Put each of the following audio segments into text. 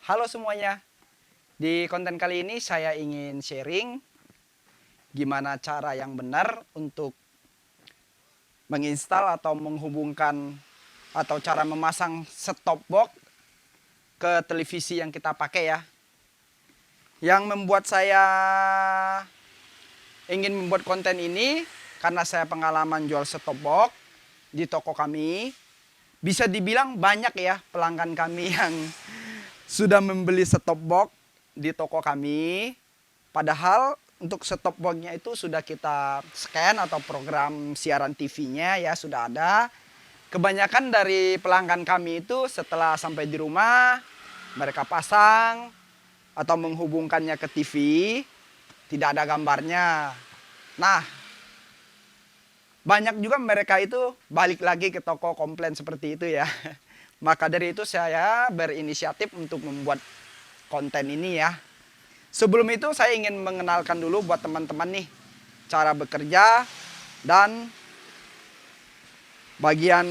Halo semuanya, di konten kali ini saya ingin sharing gimana cara yang benar untuk menginstal atau menghubungkan atau cara memasang set-top box ke televisi yang kita pakai ya. Yang membuat saya ingin membuat konten ini karena saya pengalaman jual set-top box di toko kami. Bisa dibilang banyak ya pelanggan kami yang sudah membeli set-top box di toko kami. Padahal untuk set-top box-nya itu sudah kita scan atau program siaran TV-nya ya sudah ada. Kebanyakan dari pelanggan kami itu setelah sampai di rumah mereka pasang atau menghubungkannya ke TV, tidak ada gambarnya. Nah, banyak juga mereka itu balik lagi ke toko komplain seperti itu ya. Maka dari itu saya berinisiatif untuk membuat konten ini ya. Sebelum itu saya ingin mengenalkan dulu buat teman-teman nih cara bekerja dan bagian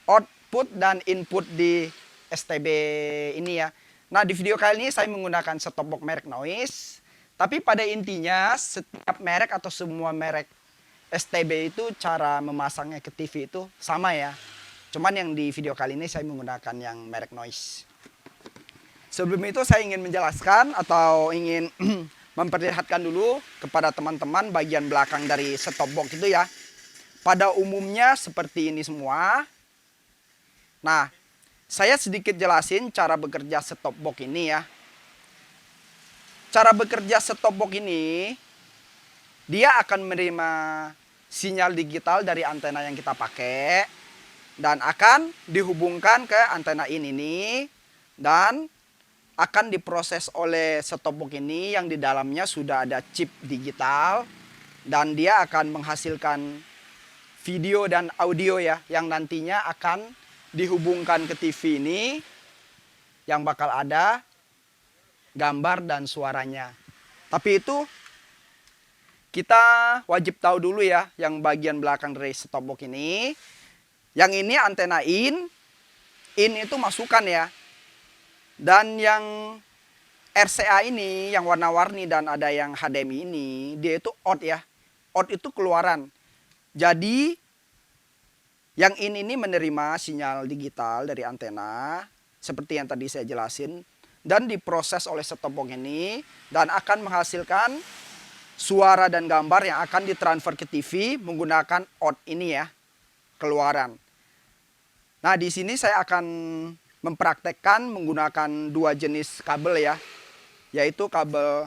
output dan input di STB ini ya. Nah, di video kali ini saya menggunakan set-top box merek Noise. Tapi pada intinya setiap merek atau semua merek STB itu cara memasangnya ke TV itu sama ya. Cuman yang di video kali ini saya menggunakan yang merek Noise. Sebelum itu saya ingin menjelaskan atau ingin memperlihatkan dulu kepada teman-teman bagian belakang dari set-top box itu ya. Pada umumnya seperti ini semua. Nah, saya sedikit jelasin cara bekerja set-top box ini ya. Cara bekerja set-top box ini, dia akan menerima sinyal digital dari antena yang kita pakai dan akan dihubungkan ke antena ini dan akan diproses oleh set-top box ini yang di dalamnya sudah ada chip digital dan dia akan menghasilkan video dan audio ya yang nantinya akan dihubungkan ke TV ini yang bakal ada gambar dan suaranya. Tapi itu kita wajib tahu dulu ya yang bagian belakang dari set-top box ini. Yang ini antena in itu masukan ya. Dan yang RCA ini yang warna-warni dan ada yang HDMI ini dia itu out ya. Out itu keluaran. Jadi yang ini menerima sinyal digital dari antena seperti yang tadi saya jelasin dan diproses oleh set-top box ini dan akan menghasilkan suara dan gambar yang akan ditransfer ke TV menggunakan out ini ya, keluaran. Nah, di sini saya akan mempraktekkan menggunakan dua jenis kabel ya, yaitu kabel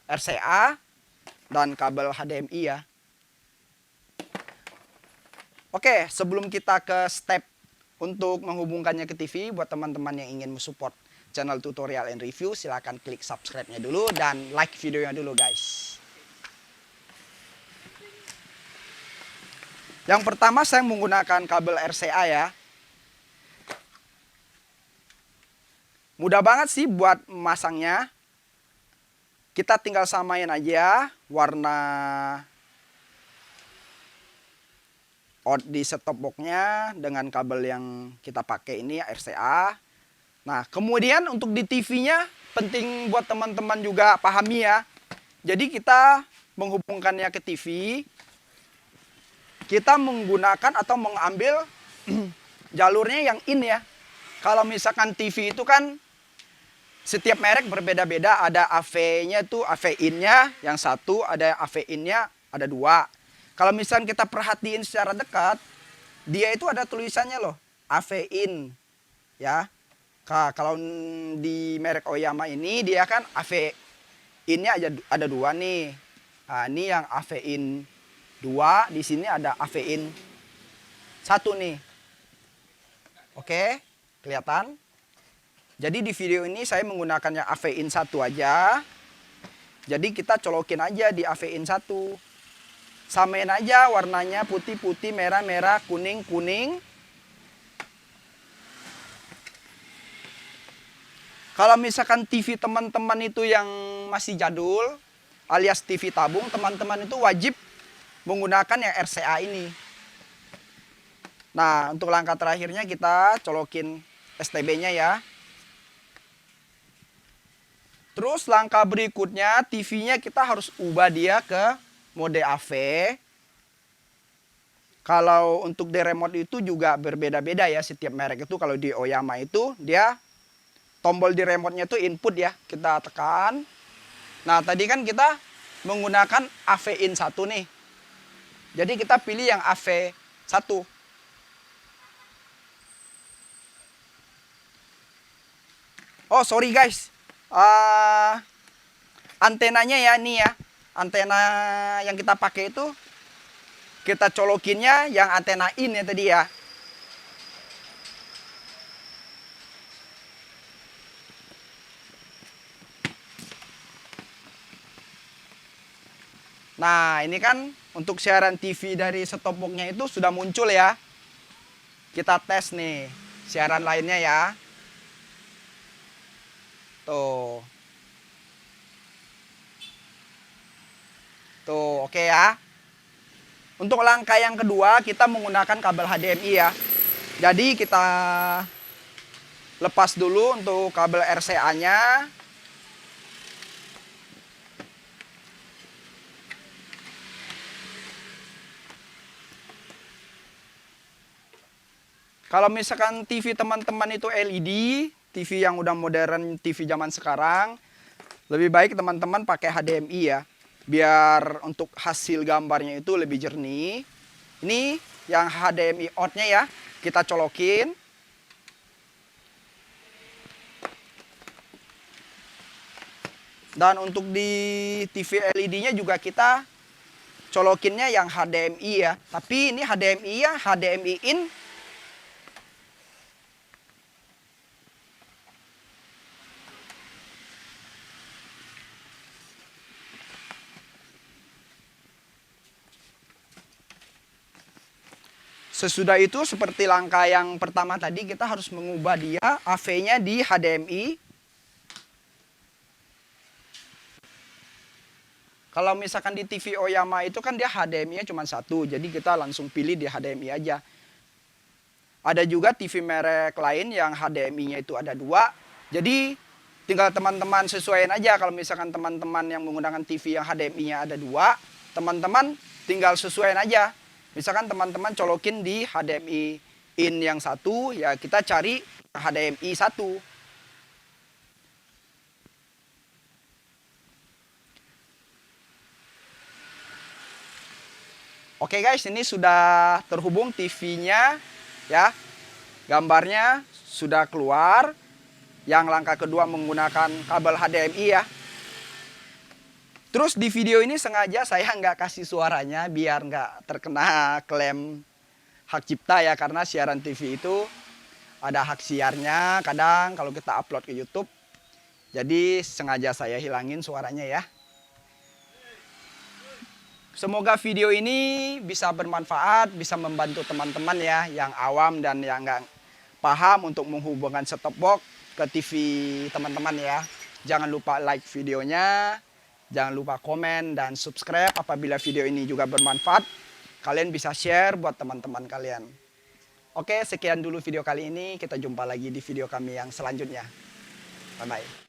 RCA dan kabel HDMI ya. Oke, sebelum kita ke step untuk menghubungkannya ke TV, buat teman-teman yang ingin mensupport channel tutorial and review, silahkan klik subscribe-nya dulu dan like videonya dulu guys. Yang pertama saya menggunakan kabel RCA ya. Mudah banget sih buat memasangnya. Kita tinggal samain aja warna out di set-top box-nya dengan kabel yang kita pakai ini RCA. Nah, kemudian untuk di TV-nya penting buat teman-teman juga pahami ya. Jadi kita menghubungkannya ke TV, kita menggunakan atau mengambil jalurnya yang in ya. Kalau misalkan TV itu kan setiap merek berbeda-beda, ada AV-nya tuh AV in-nya yang satu, ada AV in-nya ada dua. Kalau misalkan kita perhatiin secara dekat, dia itu ada tulisannya loh, AV in ya. Kalau di merek Oyama ini dia kan AV in-nya ada dua nih. Nah, ini yang AV in 2, di sini ada AV in 1 nih. Oke, kelihatan? Jadi di video ini saya menggunakannya AV in 1 aja. Jadi kita colokin aja di AV in 1. Samain aja warnanya putih-putih, merah-merah, kuning-kuning. Kalau misalkan TV teman-teman itu yang masih jadul, alias TV tabung, teman-teman itu wajib menggunakan yang RCA ini. Nah, untuk langkah terakhirnya kita colokin STB-nya ya. Terus langkah berikutnya TV-nya kita harus ubah dia ke mode AV. Kalau untuk di remote itu juga berbeda-beda ya setiap merek itu. Kalau di Oyama itu dia tombol di remote-nya itu input ya. Kita tekan. Nah tadi kan kita menggunakan AV in 1 nih. Jadi kita pilih yang AV 1. Oh sorry guys. Antenanya ya ini ya. Antena yang kita pakai itu kita colokinnya yang antena in ya tadi ya. Nah ini kan untuk siaran TV dari set-top box-nya itu sudah muncul ya. Kita tes nih siaran lainnya ya. Tuh. Tuh oke ya. Untuk langkah yang kedua kita menggunakan kabel HDMI ya. Jadi kita lepas dulu untuk kabel RCA-nya. Kalau misalkan TV teman-teman itu LED, TV yang udah modern, TV zaman sekarang, lebih baik teman-teman pakai HDMI ya. Biar untuk hasil gambarnya itu lebih jernih. Ini yang HDMI out-nya ya, kita colokin. Dan untuk di TV LED-nya juga kita colokinnya yang HDMI ya. Tapi ini HDMI ya, HDMI in. Sesudah itu seperti langkah yang pertama tadi kita harus mengubah dia AV-nya di HDMI. Kalau misalkan di TV Oyama itu kan dia HDMI-nya cuma 1, jadi kita langsung pilih di HDMI aja. Ada juga TV merek lain yang HDMI-nya itu ada 2. Jadi tinggal teman-teman sesuaiin aja. Kalau misalkan teman-teman yang menggunakan TV yang HDMI-nya ada 2, teman-teman tinggal sesuaiin aja. Misalkan teman-teman colokin di HDMI in yang 1, ya kita cari HDMI 1. Oke guys, ini sudah terhubung TV-nya ya. Gambarnya sudah keluar. Yang langkah kedua menggunakan kabel HDMI ya. Terus di video ini sengaja saya nggak kasih suaranya biar nggak terkena klaim hak cipta ya. Karena siaran TV itu ada hak siarnya kadang kalau kita upload ke YouTube. Jadi sengaja saya hilangin suaranya ya. Semoga video ini bisa bermanfaat, bisa membantu teman-teman ya yang awam dan yang nggak paham untuk menghubungkan set-top box ke TV teman-teman ya. Jangan lupa like videonya. Jangan lupa komen dan subscribe apabila video ini juga bermanfaat. Kalian bisa share buat teman-teman kalian. Oke, sekian dulu video kali ini. Kita jumpa lagi di video kami yang selanjutnya. Bye-bye.